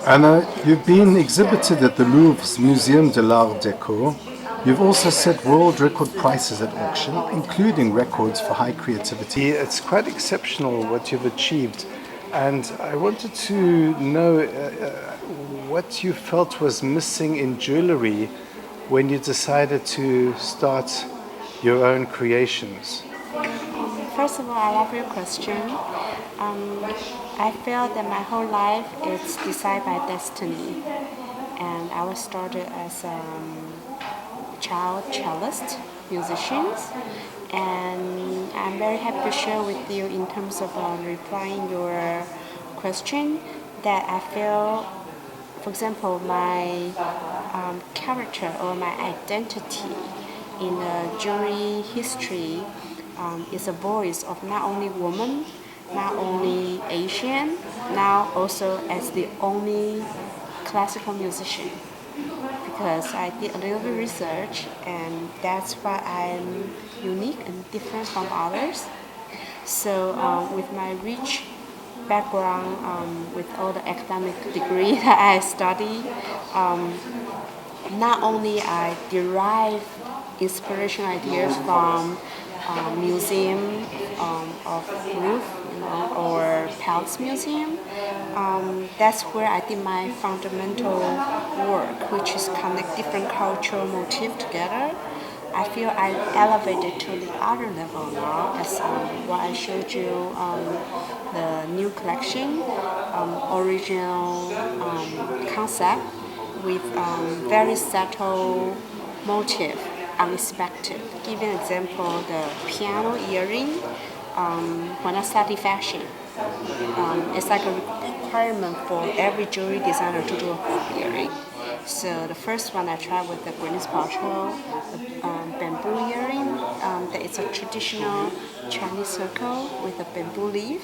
Anna, you've been exhibited at the Louvre's Museum de l'Art Déco. You've also set world record prices at auction, including records for high creativity. It's quite exceptional what you've achieved, and I wanted to know what you felt was missing in jewelry when you decided to start your own creations. First of all, I love your question. I feel that my whole life is decided by destiny, and I was started as a child cellist, musicians, and I'm very happy to share with you in terms of replying your question that I feel, for example, my character or my identity in the jewelry history is a voice of not only woman, not only Asian, now also as the only classical musician. Because I did a little bit research, and that's why I'm unique and different from others. So with my rich background, with all the academic degree that I studied, not only I derive inspiration ideas from museum of Louvre, or Palace Museum. That's where I did my fundamental work, which is connect different cultural motifs together. I feel I elevated to the other level now, as what I showed you, the new collection, original concept with very subtle motive, unexpected. Give an example, the piano earring. When I study fashion, it's like a requirement for every jewelry designer to do a hoop earring. So the first one I tried with the Greenwich Portrait, the bamboo earring. That is a traditional Chinese circle with a bamboo leaf.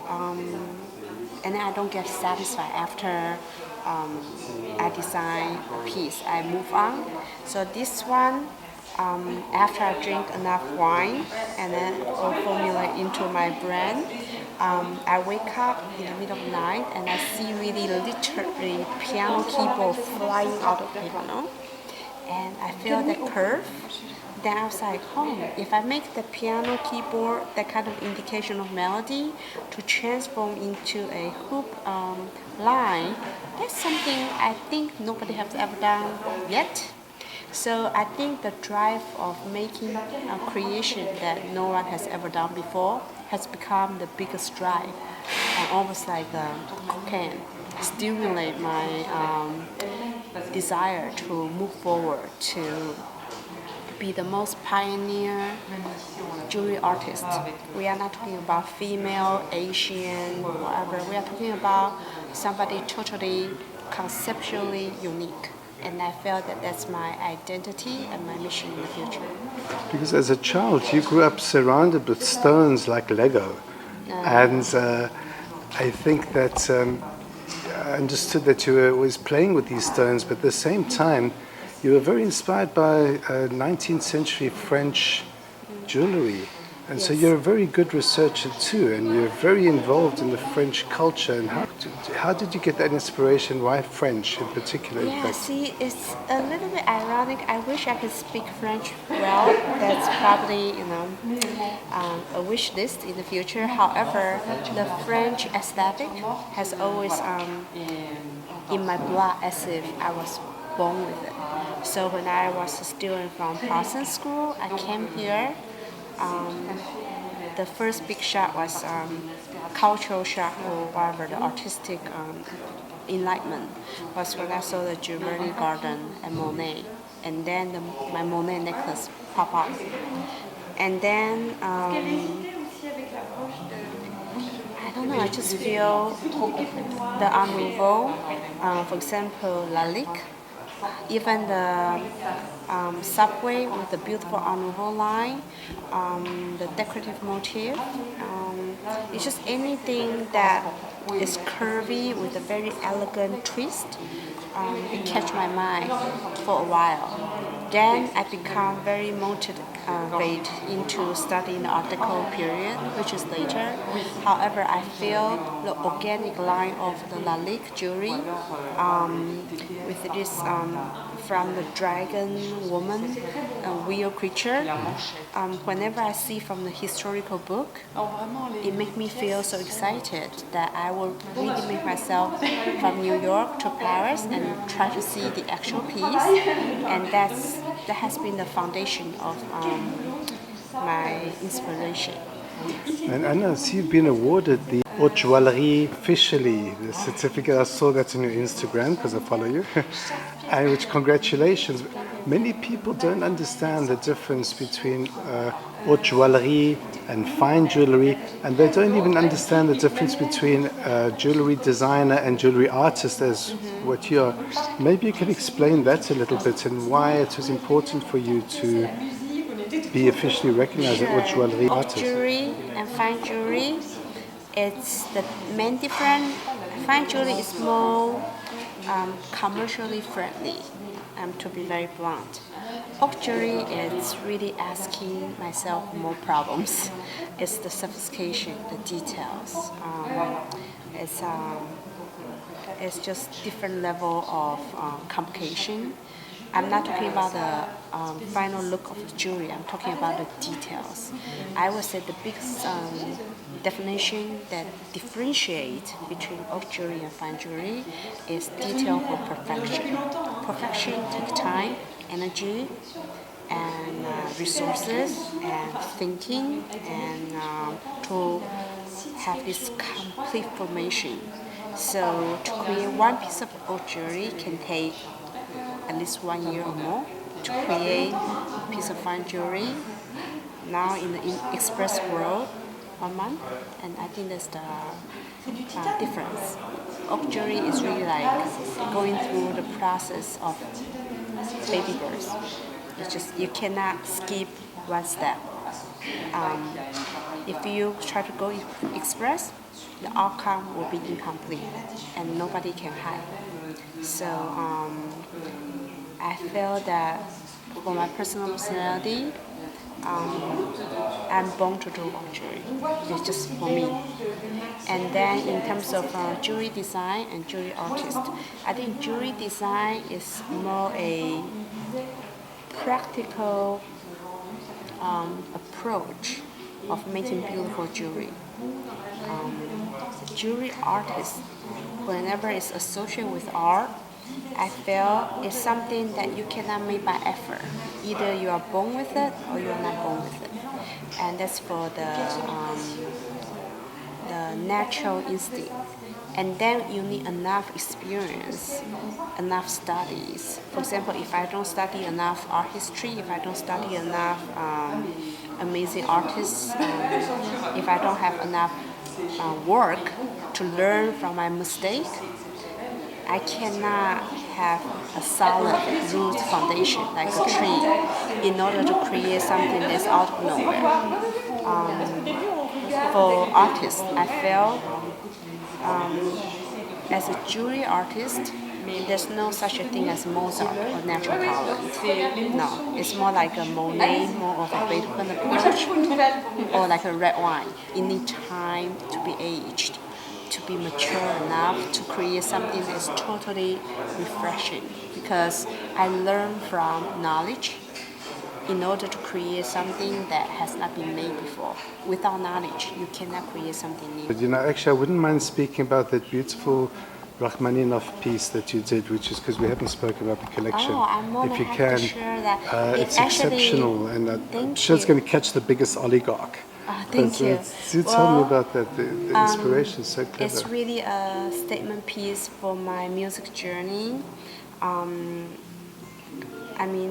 And then I don't get satisfied after I design a piece. I move on. So this one, after I drink enough wine and then I'll formulate into my brand, I wake up in the middle of the night and I see really literally piano keyboard flying out of the piano, and I feel that curve. Then I was like, if I make the piano keyboard that kind of indication of melody to transform into a hoop line, that's something I think nobody has ever done yet. So I think the drive of making a creation that no one has ever done before has become the biggest drive, and almost like cocaine, stimulate my desire to move forward to be the most pioneer jewelry artist. We are not talking about female, Asian, whatever. We are talking about somebody totally conceptually unique. And I felt that that's my identity and my mission in the future. Because as a child, you grew up surrounded with stones like Lego. And I think that I understood that you were always playing with these stones, but at the same time, you were very inspired by 19th century French jewelry. And so you're a very good researcher too, and you're very involved in the French culture. And how did you get that inspiration? Why French in particular? Yeah, see, it's a little bit ironic. I wish I could speak French well. That's probably, a wish list in the future. However, the French aesthetic has always in my blood, as if I was born with it. So when I was a student from Parsons School, I came here. The first big shock was cultural shock, or whatever, the artistic enlightenment was when I saw the Joaillerie garden and Monet, and then my Monet necklace pop up, and then I don't know, I just feel the Art Nouveau, for example, Lalique. Even the subway with the beautiful Art Nouveau line, the decorative motif, it's just anything that is curvy with a very elegant twist. It catch my mind for a while. Then I become very wait into studying the Art Deco period, which is later. However, I feel the organic line of the Lalique jewelry with this from the dragon woman, wheel creature. Whenever I see from the historical book, it makes me feel so excited that I will really make myself from New York to Paris and try to see the actual piece, and that has been the foundation of my inspiration. And Anna, I see you've been awarded the Haute Joaillerie officially, the certificate. I saw that on your Instagram because I follow you. And which, congratulations. Many people don't understand the difference between Haute Joaillerie and fine jewelry, and they don't even understand the difference between jewelry designer and jewelry artist as what you are. Maybe you can explain that a little bit and why it was important for you to be officially recognized as Haute Joaillerie artist. Jewelry and fine jewelry, it's the main difference. Fine jewelry is more commercially friendly, to be very blunt. Haute jewelry is really asking myself more problems. It's the sophistication, the details. It's just different level of complication. I'm not talking about the final look of the jewelry. I'm talking about the details. I would say the biggest definition that differentiates between haute jewelry and fine jewelry is detail for perfection. Perfection takes time, energy, and resources, and thinking, and to have this complete formation. So to create one piece of haute jewelry can take at least 1 year or more. To create a piece of fine jewelry now in the express world, 1 month, and I think that's the difference. Haute jewelry is really like going through the process of baby birth. It's just you cannot skip one step. If you try to go express, the outcome will be incomplete, and nobody can hide. So I feel that for my personal personality, I'm born to do haute jewelry. It's just for me. And then in terms of jewelry design and jewelry artist, I think jewelry design is more a practical approach of making beautiful jewelry. Jewelry artist, whenever it's associated with art, I feel it's something that you cannot make by effort. Either you are born with it or you are not born with it. And that's for the natural instinct. And then you need enough experience, enough studies. For example, if I don't study enough art history, if I don't study enough amazing artists, if I don't have enough work to learn from my mistake, I cannot have a solid root foundation like a tree in order to create something that's out of nowhere. For artists, I feel as a jewelry artist, there's no such a thing as Mozart or natural talent. No, it's more like a Monet, more of a Beethoven approach, or like a red wine. It needs time to be aged, to be mature enough to create something that's totally refreshing. Because I learn from knowledge in order to create something that has not been made before. Without knowledge, you cannot create something new. But actually, I wouldn't mind speaking about that beautiful Rachmaninoff piece that you did, which is because we haven't spoken about the collection. Oh, I'm more than happy to share that. It's exceptional, and I'm sure it's going to catch the biggest oligarch. Thank you. Do tell me about that. The inspiration is so clever. It's really a statement piece for my music journey.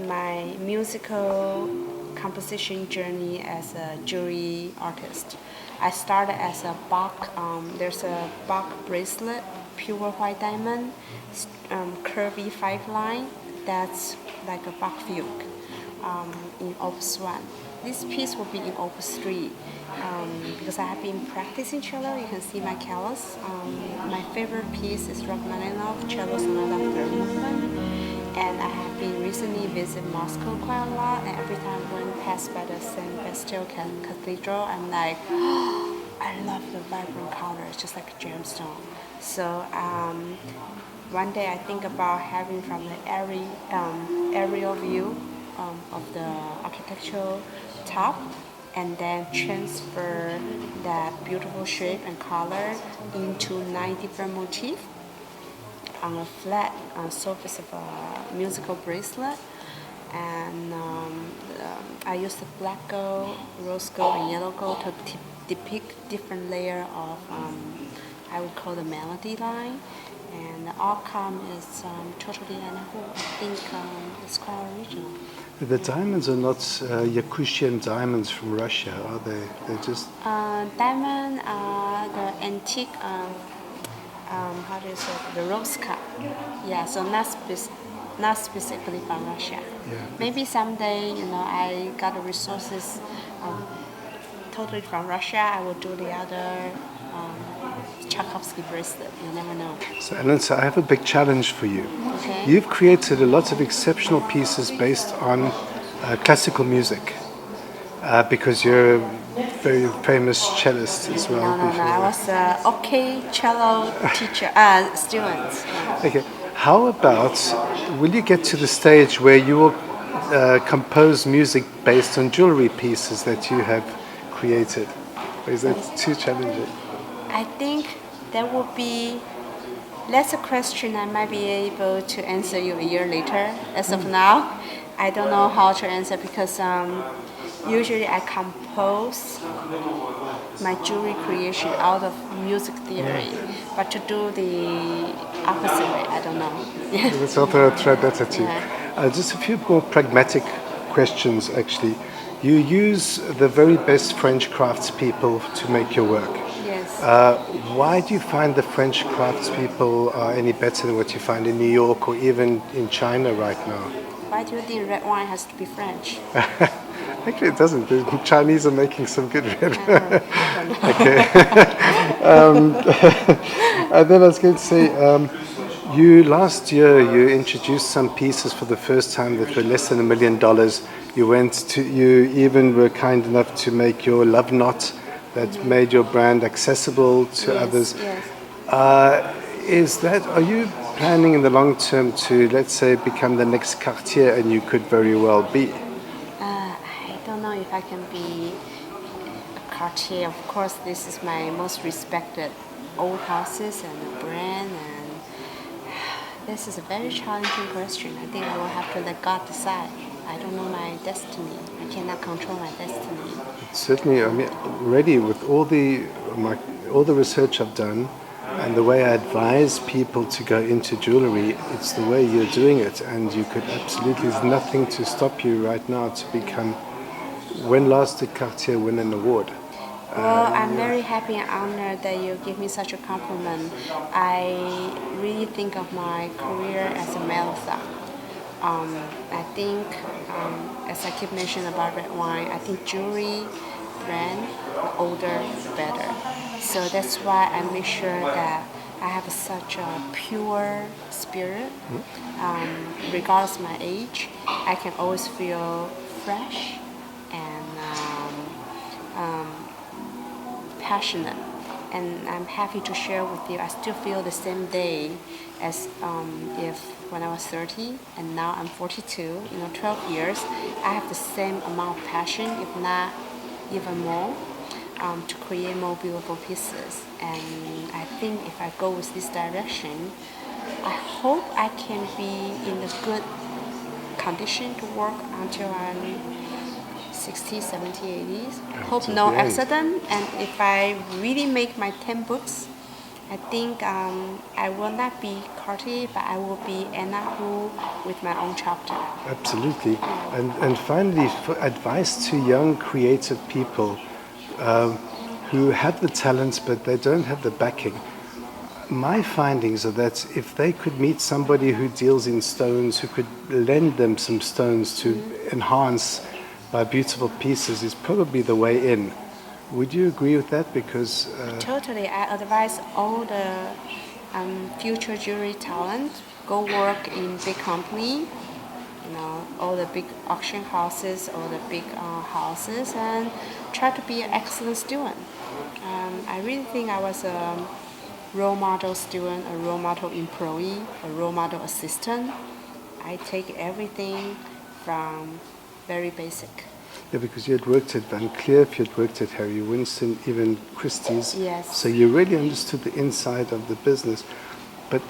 My musical composition journey as a jewelry artist. I started as a Bach. There's a Bach bracelet, pure white diamond, curvy 5-line. That's like a Bach fugue in Opus 1. This piece will be in Opus 3 because I have been practicing cello. You can see my callus. My favorite piece is Rachmaninoff Cello Sonata Third Movement. And I have been recently visiting Moscow quite a lot, and every time when pass by the St. Basile Cathedral, I'm like, I love the vibrant colors, just like a gemstone. So one day I think about having from the aerial view of the architectural top, and then transfer that beautiful shape and color into 9 different motifs on a flat surface of a musical bracelet. And I use the black gold, rose gold, and yellow gold to depict different layer of I would call the melody line. And the outcome is totally animal. I think it's quite original. The diamonds are not Yakushian diamonds from Russia, are they? They're just... Diamond, the antique, how do you say it? The rose cut. Yeah, so not specifically from Russia. Yeah. Maybe someday, I got the resources totally from Russia, I will do the other Tchaikovsky bracelet. You never know. So, Ellen, so I have a big challenge for you. Okay. You've created a lot of exceptional pieces based on classical music because you're a very famous cellist as well. No. I was a cello teacher, student. Okay. How about, will you get to the stage where you will compose music based on jewelry pieces that you have created? Or is that too challenging? I think that would be, that's a question I might be able to answer you a year later. As of now, I don't know how to answer because usually I compose my jewelry creation out of music theory, but to do the opposite way, I don't know. Let's also try that at you. Yeah. Just a few more pragmatic questions, actually. You use the very best French craftspeople to make your work. Yes. Why do you find the French craftspeople are any better than what you find in New York or even in China right now? Why do you think red wine has to be French? Actually, it doesn't. The Chinese are making some good red. Okay. And then I was going to say, last year you introduced some pieces for the first time that were less than $1 million. You even were kind enough to make your love knot that made your brand accessible to others. Yes. Are you planning in the long term to, let's say, become the next Cartier, and you could very well be? I don't know if I can be a Cartier. Of course, this is my most respected old houses and the brand, and this is a very challenging question. I think I will have to let God decide. I don't know my destiny. I cannot control my destiny. Certainly, I mean, already with all the research I've done and the way I advise people to go into jewelry, it's the way you're doing it, and you could absolutely, there's nothing to stop you right now to become. When last did Cartier win an award? Well, I'm very happy and honored that you give me such a compliment. I really think of my career as a marathon. I think, as I keep mentioning about red wine, I think jewelry brand, the older, the better. So that's why I make sure that I have such a pure spirit. Regardless of my age, I can always feel fresh and passionate. And I'm happy to share with you, I still feel the same day as if when I was 30 and now I'm 42, 12 years, I have the same amount of passion, if not even more, to create more beautiful pieces. And I think if I go with this direction, I hope I can be in a good condition to work until I'm 60s, 70s, 80s. Hope no accident. And if I really make my 10 books, I think I will not be Cartier, but I will be Anna Hu with my own chapter. Absolutely. And finally, for advice to young creative people who have the talents but they don't have the backing. My findings are that if they could meet somebody who deals in stones, who could lend them some stones to enhance by beautiful pieces, is probably the way in. Would you agree with that? Because totally, I advise all the future jewelry talent, go work in big company, all the big auction houses or the big houses, and try to be an excellent student. I really think I was a role model student, a role model employee, a role model assistant. I take everything from very basic. Yeah, because you had worked at Van Cleef, you had worked at Harry Winston, even Christie's. Yes. So you really understood the inside of the business. But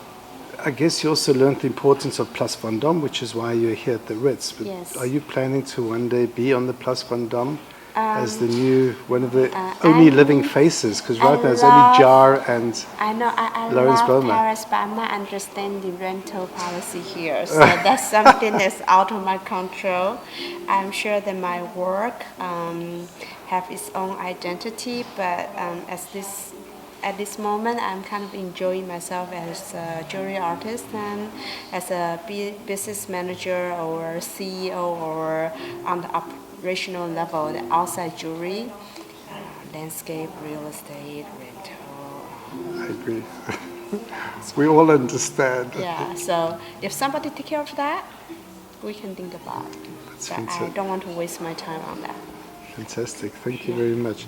I guess you also learned the importance of Place Vendôme, which is why you're here at the Ritz. But Yes. are you planning to one day be on the Place Vendôme as the new, one of the only living faces? Because right now it's only Jar and I know I Lawrence love Bowman. Paris, but I'm not understanding the rental policy here. So that's something that's out of my control. I'm sure that my work have its own identity, but at this moment, I'm kind of enjoying myself as a jewelry artist and as a business manager or CEO or on the operational level, the outside jewelry, landscape, real estate, rental. I agree. We all understand. Yeah, so if somebody take care of that, we can think about it. That's But I fantastic. don't want to waste my time on that. Fantastic. Thank you very much.